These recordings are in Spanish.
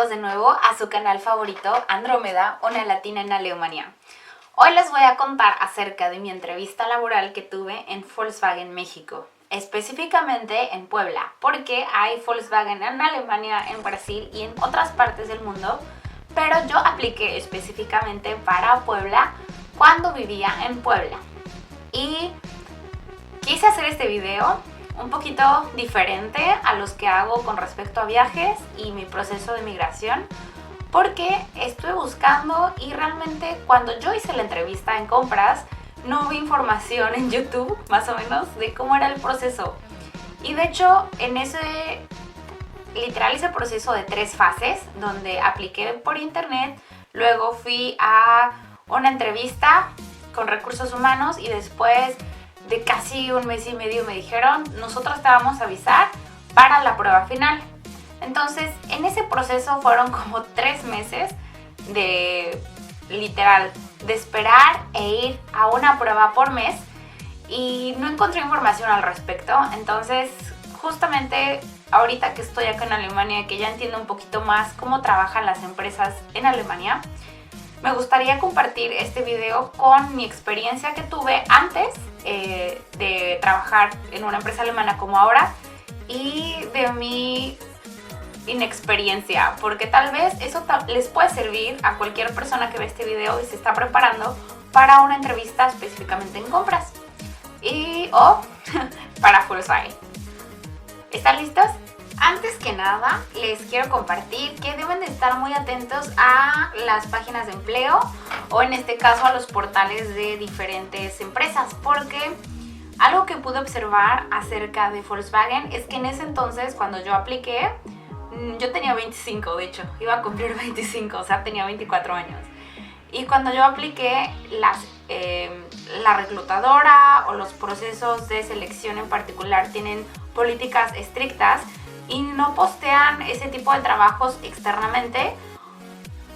Bienvenidos de nuevo a su canal favorito, Andrómeda, una latina en Alemania. Hoy les voy a contar acerca de mi entrevista laboral que tuve en Volkswagen México, específicamente en Puebla, porque hay Volkswagen en Alemania, en Brasil y en otras partes del mundo, pero yo apliqué específicamente para Puebla cuando vivía en Puebla. Y quise hacer este video un poquito diferente a los que hago con respecto a viajes y mi proceso de migración, porque estuve buscando y realmente cuando yo hice la entrevista en compras no vi información en YouTube más o menos de cómo era el proceso. Y de hecho en ese proceso de 3 fases, donde apliqué por internet, luego fui a una entrevista con recursos humanos y después de casi un mes y medio me dijeron, nosotros te vamos a avisar para la prueba final. Entonces, en ese proceso fueron como 3 meses de esperar e ir a una prueba por mes y no encontré información al respecto. Entonces, justamente ahorita que estoy acá en Alemania, que ya entiendo un poquito más cómo trabajan las empresas en Alemania, me gustaría compartir este video con mi experiencia que tuve antes de trabajar en una empresa alemana como ahora y de mi inexperiencia, porque tal vez eso les puede servir a cualquier persona que ve este video y se está preparando para una entrevista específicamente en compras o para Volkswagen. ¿Están listos? Antes que nada, les quiero compartir que deben de estar muy atentos a las páginas de empleo o en este caso a los portales de diferentes empresas, porque algo que pude observar acerca de Volkswagen es que en ese entonces, cuando yo apliqué, yo tenía 25, de hecho, iba a cumplir 25, o sea, tenía 24 años. Y cuando yo apliqué, la reclutadora o los procesos de selección en particular tienen políticas estrictas y no postean ese tipo de trabajos externamente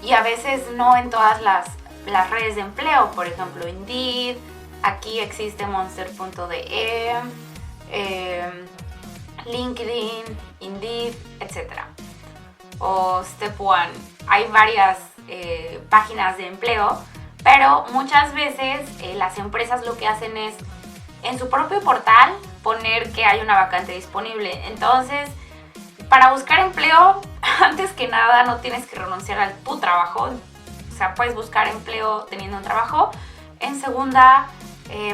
y a veces no en todas las redes de empleo, por ejemplo Indeed, aquí existe Monster.de, LinkedIn, Indeed, etc. o Step One. Hay varias páginas de empleo, pero muchas veces las empresas lo que hacen es en su propio portal poner que hay una vacante disponible. Entonces, para buscar empleo, antes que nada no tienes que renunciar a tu trabajo, o sea, puedes buscar empleo teniendo un trabajo. En segunda,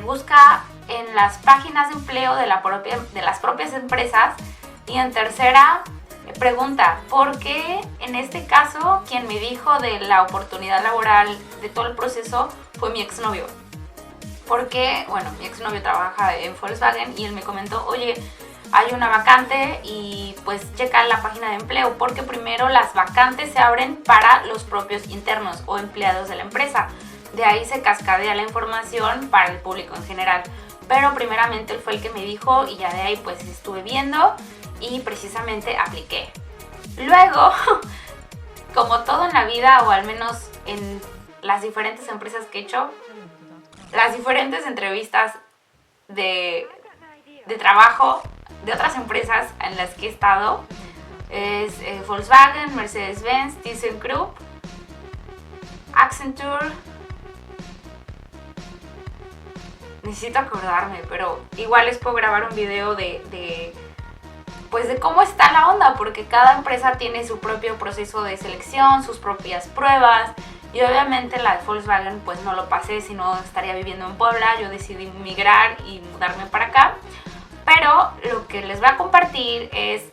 busca en las páginas de empleo de las propias empresas. Y en tercera, pregunta, ¿por qué en este caso quien me dijo de la oportunidad laboral de todo el proceso fue mi exnovio? Porque, bueno, mi exnovio trabaja en Volkswagen y él me comentó, oye, hay una vacante y pues checa la página de empleo, porque primero las vacantes se abren para los propios internos o empleados de la empresa. De ahí se cascadea la información para el público en general. Pero primeramente él fue el que me dijo y ya de ahí pues estuve viendo y precisamente apliqué. Luego, como todo en la vida, o al menos en las diferentes empresas que he hecho, las diferentes entrevistas de trabajo de otras empresas en las que he estado es Volkswagen, Mercedes-Benz, ThyssenKrupp, Accenture. Necesito acordarme, pero igual les puedo grabar un video de cómo está la onda, porque cada empresa tiene su propio proceso de selección, sus propias pruebas. Y obviamente la de Volkswagen pues no lo pasé, si no estaría viviendo en Puebla. Yo decidí migrar y mudarme para acá. Pero lo que les voy a compartir es,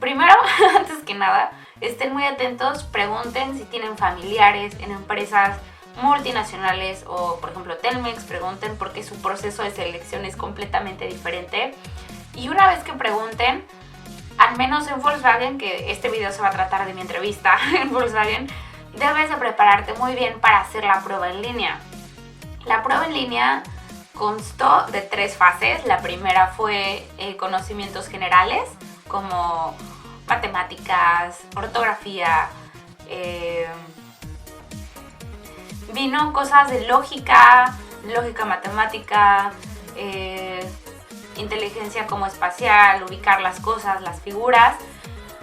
primero, antes que nada, estén muy atentos, pregunten si tienen familiares en empresas multinacionales o, por ejemplo, Telmex, pregunten porque su proceso de selección es completamente diferente. Y una vez que pregunten, al menos en Volkswagen, que este video se va a tratar de mi entrevista en Volkswagen, debes de prepararte muy bien para hacer la prueba en línea. La prueba en línea constó de 3 fases. La primera fue conocimientos generales, como matemáticas, ortografía, vino cosas de lógica matemática, inteligencia como espacial, ubicar las cosas, las figuras.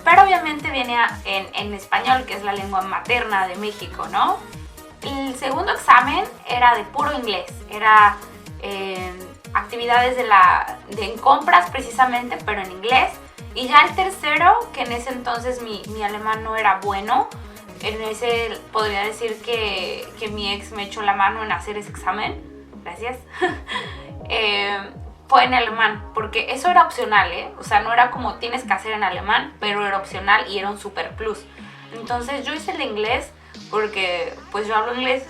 pero obviamente viene en español, que es la lengua materna de México, ¿no? El segundo examen era de puro inglés, era actividades en compras precisamente, pero en inglés. Y ya el tercero, que en ese entonces mi alemán no era bueno, en ese podría decir que mi ex me echó la mano en hacer ese examen, gracias, fue en alemán, porque eso era opcional, o sea, no era como tienes que hacer en alemán, pero era opcional y era un super plus. Entonces yo hice el de inglés, porque pues yo hablo inglés,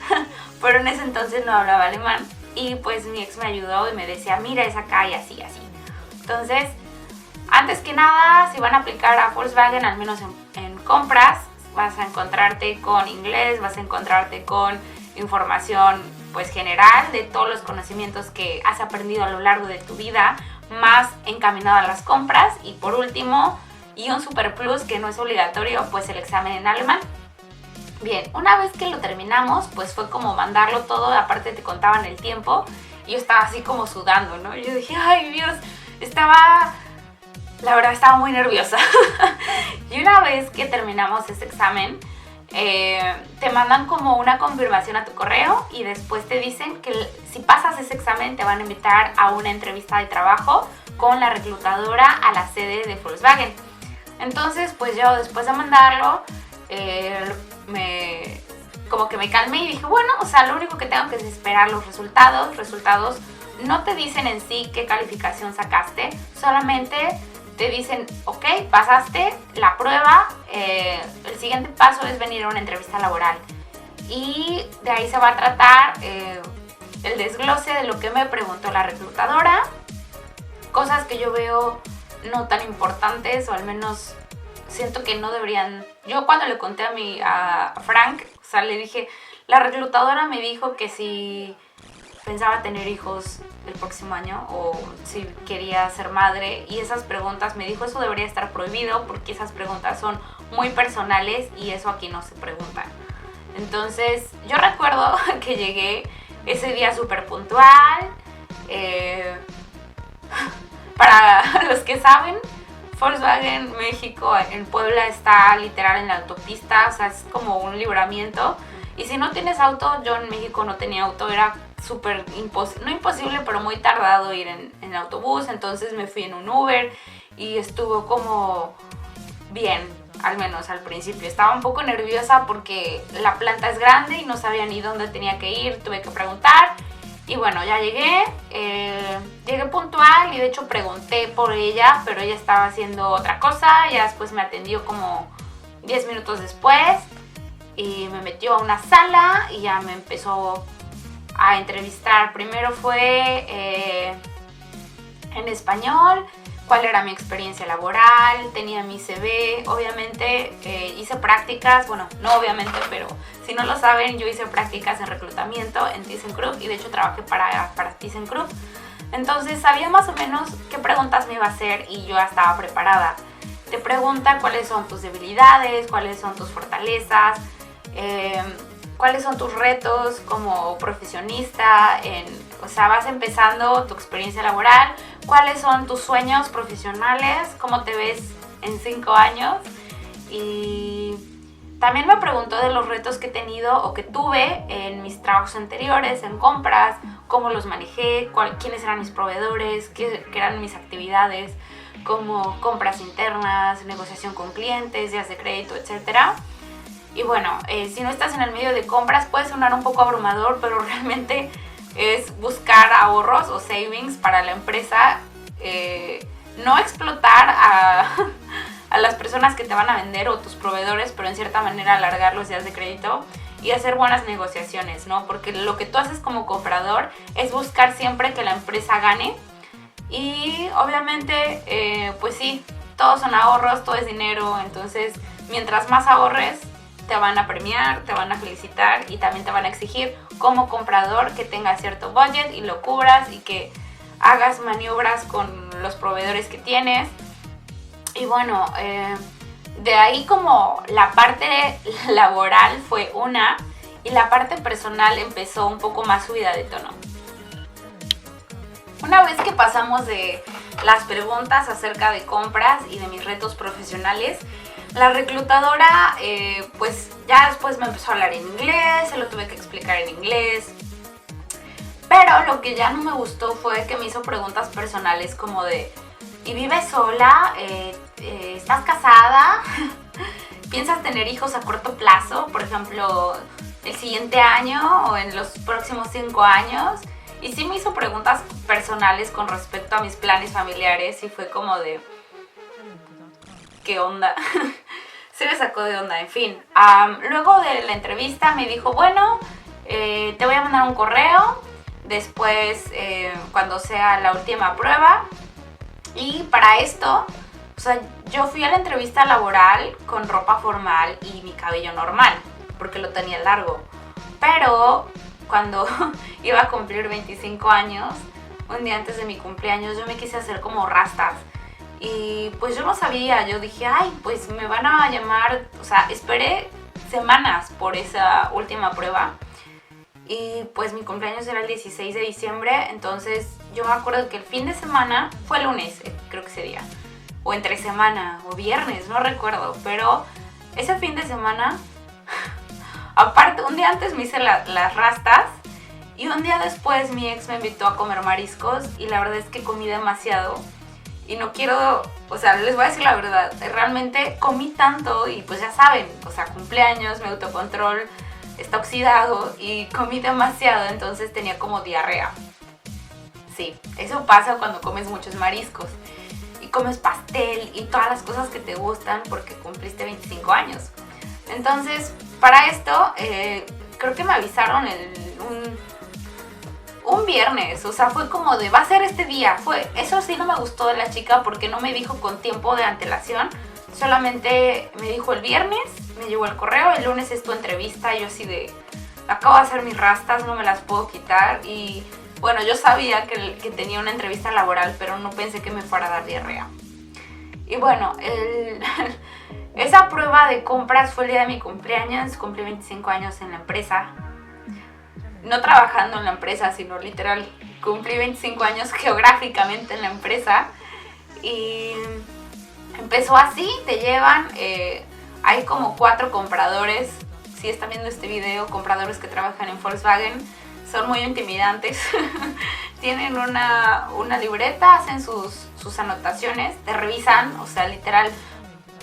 pero en ese entonces no hablaba alemán, y pues mi ex me ayudó y me decía, mira, es acá y así, así. Entonces, antes que nada, si van a aplicar a Volkswagen, al menos en compras, vas a encontrarte con inglés, vas a encontrarte con información pues general de todos los conocimientos que has aprendido a lo largo de tu vida, más encaminado a las compras. Y por último, y un super plus que no es obligatorio, pues el examen en alemán. Bien, una vez que lo terminamos, pues fue como mandarlo todo, aparte te contaban el tiempo, y yo estaba así como sudando, ¿no? Y yo dije, ay Dios, la verdad estaba muy nerviosa. Y una vez que terminamos ese examen, te mandan como una confirmación a tu correo y después te dicen que si pasas ese examen te van a invitar a una entrevista de trabajo con la reclutadora a la sede de Volkswagen. Entonces pues yo después de mandarlo como que me calmé y dije, bueno, o sea, lo único que tengo que es esperar los resultados. No te dicen en sí qué calificación sacaste, solamente te dicen, ok, pasaste la prueba, el siguiente paso es venir a una entrevista laboral. Y de ahí se va a tratar el desglose de lo que me preguntó la reclutadora, cosas que yo veo no tan importantes, o al menos siento que no deberían. Yo cuando le conté a Frank, o sea, le dije, la reclutadora me dijo que si pensaba tener hijos el próximo año o si quería ser madre, y esas preguntas me dijo, eso debería estar prohibido porque esas preguntas son muy personales y eso aquí no se pregunta. Entonces yo recuerdo que llegué ese día súper puntual. Para los que saben, Volkswagen México en Puebla está literal en la autopista, o sea, es como un libramiento. Y si no tienes auto, yo en México no tenía auto, era súper no imposible, pero muy tardado ir en autobús. Entonces me fui en un Uber y estuvo como bien, al menos al principio. Estaba un poco nerviosa porque la planta es grande y no sabía ni dónde tenía que ir, tuve que preguntar. Y bueno, ya llegué puntual y de hecho pregunté por ella, pero ella estaba haciendo otra cosa. Ya después me atendió como 10 minutos después y me metió a una sala y ya me empezó a entrevistar. Primero fue en español, cuál era mi experiencia laboral, tenía mi CV, obviamente hice prácticas, bueno, no obviamente, pero si no lo saben, yo hice prácticas en reclutamiento en ThyssenKrupp y de hecho trabajé para ThyssenKrupp. Entonces sabía más o menos qué preguntas me iba a hacer y yo estaba preparada. Te pregunta cuáles son tus debilidades, cuáles son tus fortalezas, cuáles son tus retos como profesionista, o sea, vas empezando tu experiencia laboral, cuáles son tus sueños profesionales, cómo te ves en 5 años. Y también me preguntó de los retos que he tenido o que tuve en mis trabajos anteriores, en compras, cómo los manejé, quiénes eran mis proveedores, qué eran mis actividades, como compras internas, negociación con clientes, días de crédito, etcétera. Y bueno, si no estás en el medio de compras puede sonar un poco abrumador, pero realmente es buscar ahorros o savings para la empresa, no explotar a las personas que te van a vender o tus proveedores, pero en cierta manera alargar los días de crédito y hacer buenas negociaciones, ¿no? Porque lo que tú haces como comprador es buscar siempre que la empresa gane y obviamente, pues sí, todos son ahorros, todo es dinero, entonces mientras más ahorres, te van a premiar, te van a felicitar y también te van a exigir como comprador que tengas cierto budget y lo cubras y que hagas maniobras con los proveedores que tienes. Y bueno, de ahí como la parte laboral fue una y la parte personal empezó un poco más subida de tono. Una vez que pasamos de las preguntas acerca de compras y de mis retos profesionales, la reclutadora pues ya después me empezó a hablar en inglés, se lo tuve que explicar en inglés. Pero lo que ya no me gustó fue que me hizo preguntas personales como de: ¿y vives sola? ¿Estás casada? ¿Piensas tener hijos a corto plazo? Por ejemplo, el siguiente año o en los próximos 5 años. Y sí me hizo preguntas personales con respecto a mis planes familiares y fue como de: ¿qué onda? Se me sacó de onda, en fin. Luego de la entrevista me dijo: bueno, te voy a mandar un correo después cuando sea la última prueba. Y para esto, o sea, yo fui a la entrevista laboral con ropa formal y mi cabello normal, porque lo tenía largo. Pero cuando iba a cumplir 25 años, un día antes de mi cumpleaños, yo me quise hacer como rastas. Y pues yo no sabía, yo dije: ay, pues me van a llamar. O sea, esperé semanas por esa última prueba. Y pues mi cumpleaños era el 16 de diciembre, entonces yo me acuerdo que el fin de semana, fue lunes, creo que ese día, o entre semana, o viernes, no recuerdo, pero ese fin de semana, aparte, un día antes me hice las rastas y un día después mi ex me invitó a comer mariscos y la verdad es que comí demasiado y no quiero, o sea, les voy a decir la verdad, realmente comí tanto y pues ya saben, o sea, cumpleaños, mi autocontrol está oxidado y comí demasiado, entonces tenía como diarrea. Sí, eso pasa cuando comes muchos mariscos y comes pastel y todas las cosas que te gustan porque cumpliste 25 años. Entonces, para esto, creo que me avisaron un viernes, o sea, fue como de: va a ser este día. Eso sí no me gustó de la chica porque no me dijo con tiempo de antelación, solamente me dijo el viernes, me llegó el correo, el lunes es tu entrevista. Y yo así de: acabo de hacer mis rastas, no me las puedo quitar. Y bueno, yo sabía que tenía una entrevista laboral, pero no pensé que me fuera a dar diarrea. Y bueno, esa prueba de compras fue el día de mi cumpleaños, cumplí 25 años en la empresa. No trabajando en la empresa, sino literal, cumplí 25 años geográficamente en la empresa. Y empezó así, te llevan, hay como 4 compradores, si están viendo este video, compradores que trabajan en Volkswagen, son muy intimidantes. Tienen una libreta, hacen sus anotaciones, te revisan, o sea, literal,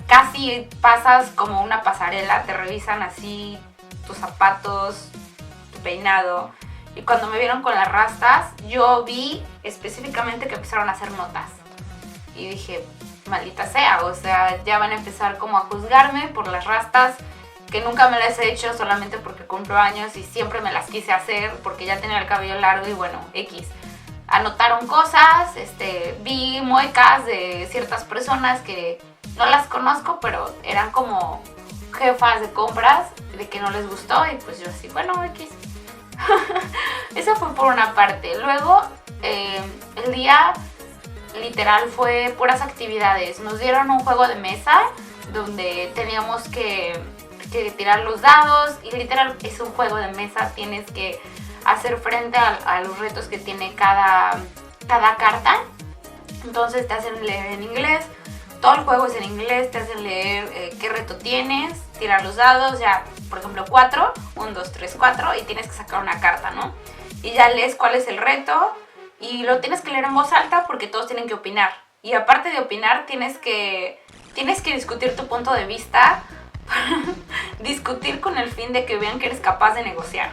casi pasas como una pasarela, te revisan así tus zapatos, tu peinado. Y cuando me vieron con las rastas, yo vi específicamente que empezaron a hacer notas. Y dije: maldita sea, o sea, ya van a empezar como a juzgarme por las rastas, que nunca me las he hecho solamente porque cumplo años y siempre me las quise hacer porque ya tenía el cabello largo y bueno, X. Anotaron cosas, vi muecas de ciertas personas que no las conozco, pero eran como jefas de compras, de que no les gustó y pues yo así, bueno, X. Eso fue por una parte. Luego, el día literal fue puras actividades. Nos dieron un juego de mesa donde teníamos que tirar los dados y literal es un juego de mesa, tienes que hacer frente a los retos que tiene cada carta. Entonces te hacen leer en inglés, todo el juego es en inglés, te hacen leer qué reto tienes, tirar los dados, ya por ejemplo 4, 1, 2, 3, 4 y tienes que sacar una carta, ¿no? Y ya lees cuál es el reto y lo tienes que leer en voz alta porque todos tienen que opinar. Y aparte de opinar tienes que discutir tu punto de vista, discutir con el fin de que vean que eres capaz de negociar.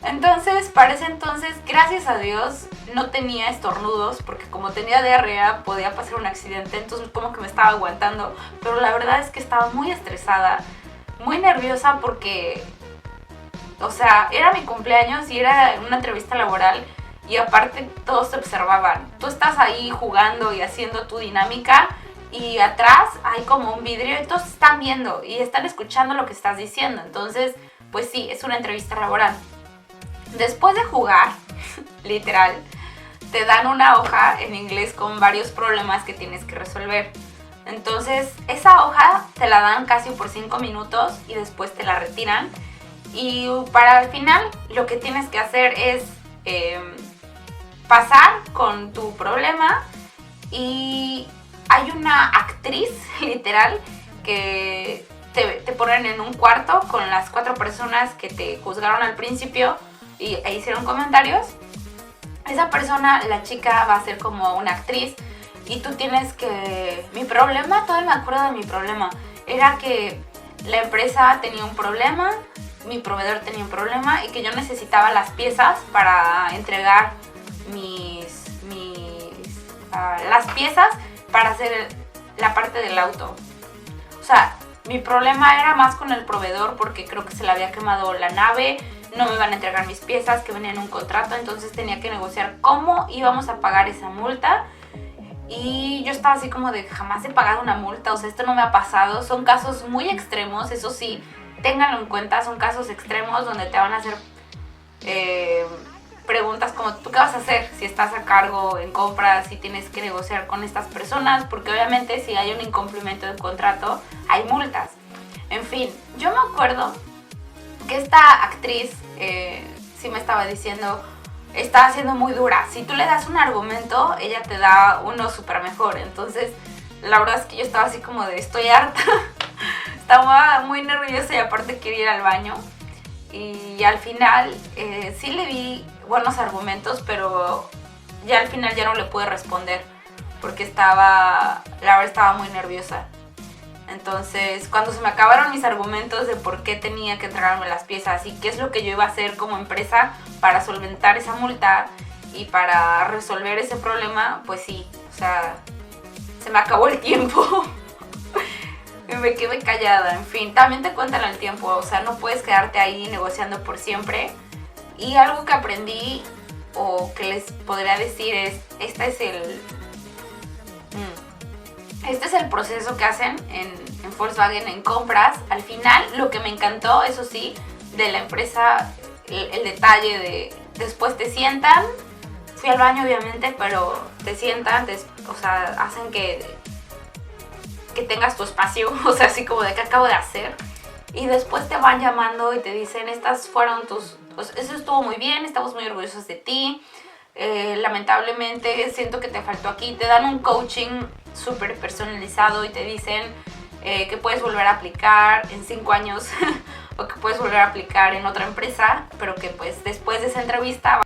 Entonces, para ese entonces, gracias a Dios, no tenía estornudos, porque como tenía diarrea podía pasar un accidente, entonces como que me estaba aguantando, pero la verdad es que estaba muy estresada, muy nerviosa porque, o sea, era mi cumpleaños y era una entrevista laboral y aparte todos te observaban. Tú estás ahí jugando y haciendo tu dinámica y atrás hay como un vidrio y todos están viendo y están escuchando lo que estás diciendo. Entonces, pues sí, es una entrevista laboral. Después de jugar, literal, te dan una hoja en inglés con varios problemas que tienes que resolver. Entonces, esa hoja te la dan casi por 5 minutos y después te la retiran. Y para el final, lo que tienes que hacer es pasar con tu problema. Y hay una actriz, literal, que te ponen en un cuarto con las 4 personas que te juzgaron al principio e hicieron comentarios. Esa persona, la chica, va a ser como una actriz y tú tienes que... Mi problema, todavía me acuerdo de mi problema, era que la empresa tenía un problema, mi proveedor tenía un problema y que yo necesitaba las piezas para entregar las piezas para hacer la parte del auto. O sea, mi problema era más con el proveedor porque creo que se le había quemado la nave, no me iban a entregar mis piezas que venían en un contrato, entonces tenía que negociar cómo íbamos a pagar esa multa. Y yo estaba así como de jamás he pagado una multa, o sea, esto no me ha pasado. Son casos muy extremos, eso sí, ténganlo en cuenta, son casos extremos donde te van a hacer preguntas como ¿tú qué vas a hacer si estás a cargo en compras, si tienes que negociar con estas personas? Porque obviamente si hay un incumplimiento del contrato hay multas. En fin, yo me acuerdo que esta actriz sí me estaba diciendo, está siendo muy dura, si tú le das un argumento ella te da uno súper mejor. Entonces la verdad es que yo estaba así como de estoy harta. Estaba muy nerviosa y aparte quería ir al baño. Y al final sí le di buenos argumentos, pero ya al final ya no le pude responder porque la verdad estaba muy nerviosa. Entonces cuando se me acabaron mis argumentos de por qué tenía que entregarme las piezas y qué es lo que yo iba a hacer como empresa para solventar esa multa y para resolver ese problema, pues sí, o sea, se me acabó el tiempo. Me quedé callada. En fin, también te cuentan el tiempo, o sea, no puedes quedarte ahí negociando por siempre. Y algo que aprendí o que les podría decir es, este es el proceso que hacen en Volkswagen en compras. Al final, lo que me encantó, eso sí, de la empresa, el detalle de después te sientan, fui al baño obviamente, pero te sientan, o sea, hacen que tengas tu espacio, o sea, así como de qué acabo de hacer, y después te van llamando y te dicen, estas fueron eso estuvo muy bien, estamos muy orgullosos de ti, lamentablemente siento que te faltó aquí, te dan un coaching súper personalizado y te dicen que puedes volver a aplicar en 5 años o que puedes volver a aplicar en otra empresa, pero que pues después de esa entrevista,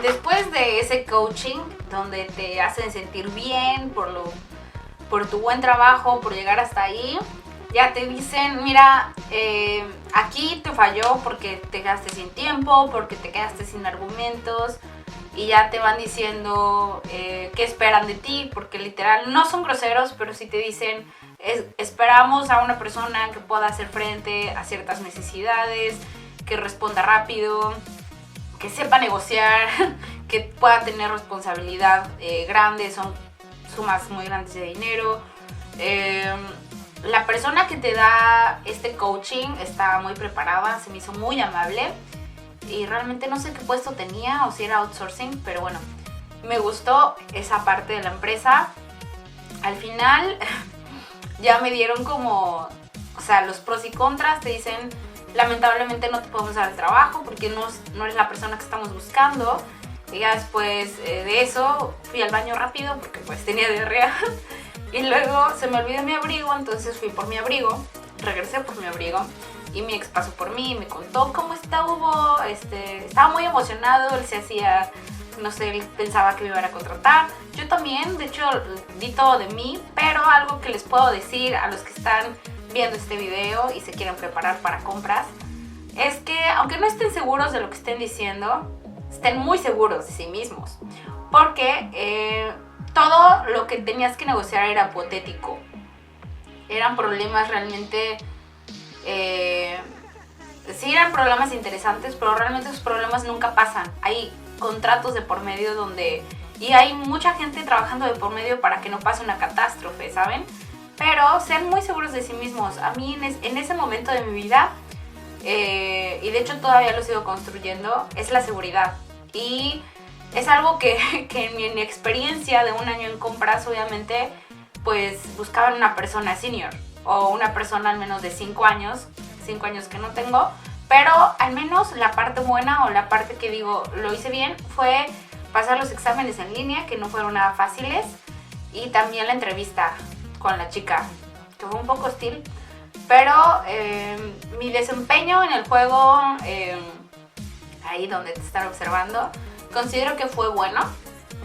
después de ese coaching donde te hacen sentir bien por tu buen trabajo, por llegar hasta ahí, ya te dicen, mira, aquí te falló porque te quedaste sin tiempo, porque te quedaste sin argumentos, y ya te van diciendo qué esperan de ti, porque literal no son groseros, pero sí te dicen, esperamos a una persona que pueda hacer frente a ciertas necesidades, que responda rápido, que sepa negociar, que pueda tener responsabilidad grande, son sumas muy grandes de dinero. La persona que te da este coaching está muy preparada, se me hizo muy amable y realmente no sé qué puesto tenía o si era outsourcing, pero bueno, me gustó esa parte de la empresa. Al final ya me dieron como, o sea, los pros y contras, te dicen lamentablemente no te podemos dar el trabajo porque no eres la persona que estamos buscando. Y ya después de eso fui al baño rápido porque pues tenía diarrea. Y luego se me olvidó mi abrigo, entonces fui por mi abrigo, regresé por mi abrigo y mi ex pasó por mí y me contó cómo estuvo, estaba muy emocionado, él se hacía, no sé, él pensaba que me iban a contratar. Yo también, de hecho, di todo de mí, pero algo que les puedo decir a los que están viendo este video y se quieren preparar para compras, es que aunque no estén seguros de lo que estén diciendo, estén muy seguros de sí mismos, porque todo lo que tenías que negociar era hipotético, eran problemas realmente, sí eran problemas interesantes, pero realmente esos problemas nunca pasan. Hay contratos de por medio y hay mucha gente trabajando de por medio para que no pase una catástrofe, ¿saben? Pero sean muy seguros de sí mismos. A mí en ese momento de mi vida, y de hecho todavía lo sigo construyendo, es la seguridad. Y es algo que en mi experiencia de un año en compras, obviamente, pues buscaban una persona senior o una persona al menos de 5 años que no tengo, pero al menos la parte buena o la parte que digo lo hice bien fue pasar los exámenes en línea, que no fueron nada fáciles, y también la entrevista con la chica, que fue un poco hostil, pero mi desempeño en el juego, ahí donde te están observando, considero que fue bueno,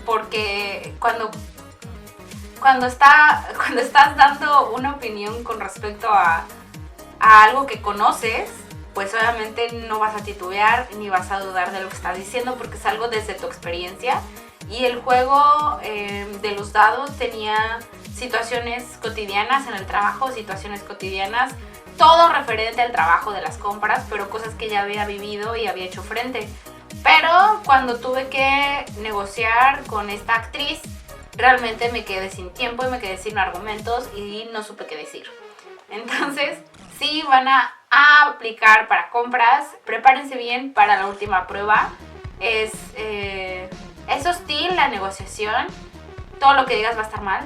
porque cuando estás dando una opinión con respecto a algo que conoces, pues obviamente no vas a titubear ni vas a dudar de lo que estás diciendo, porque es algo desde tu experiencia. Y el juego de los dados tenía situaciones cotidianas en el trabajo, situaciones cotidianas, todo referente al trabajo de las compras, pero cosas que ya había vivido y había hecho frente. Pero cuando tuve que negociar con esta actriz, realmente me quedé sin tiempo y me quedé sin argumentos y no supe qué decir. Entonces, si van a aplicar para compras, prepárense bien para la última prueba. Es hostil la negociación, todo lo que digas va a estar mal.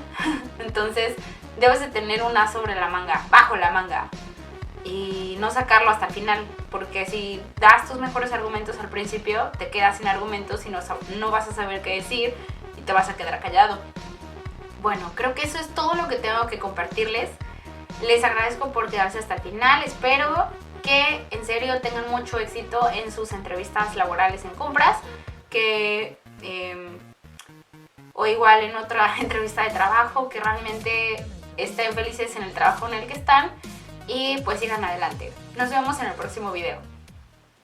Entonces, debes de tener un as sobre la manga, bajo la manga, y no sacarlo hasta el final, porque si das tus mejores argumentos al principio, te quedas sin argumentos y no vas a saber qué decir y te vas a quedar callado. Bueno, creo que eso es todo lo que tengo que compartirles. Les agradezco por quedarse hasta el final. Espero que en serio tengan mucho éxito en sus entrevistas laborales en compras, o igual en otra entrevista de trabajo, que realmente estén felices en el trabajo en el que están y pues sigan adelante. Nos vemos en el próximo video.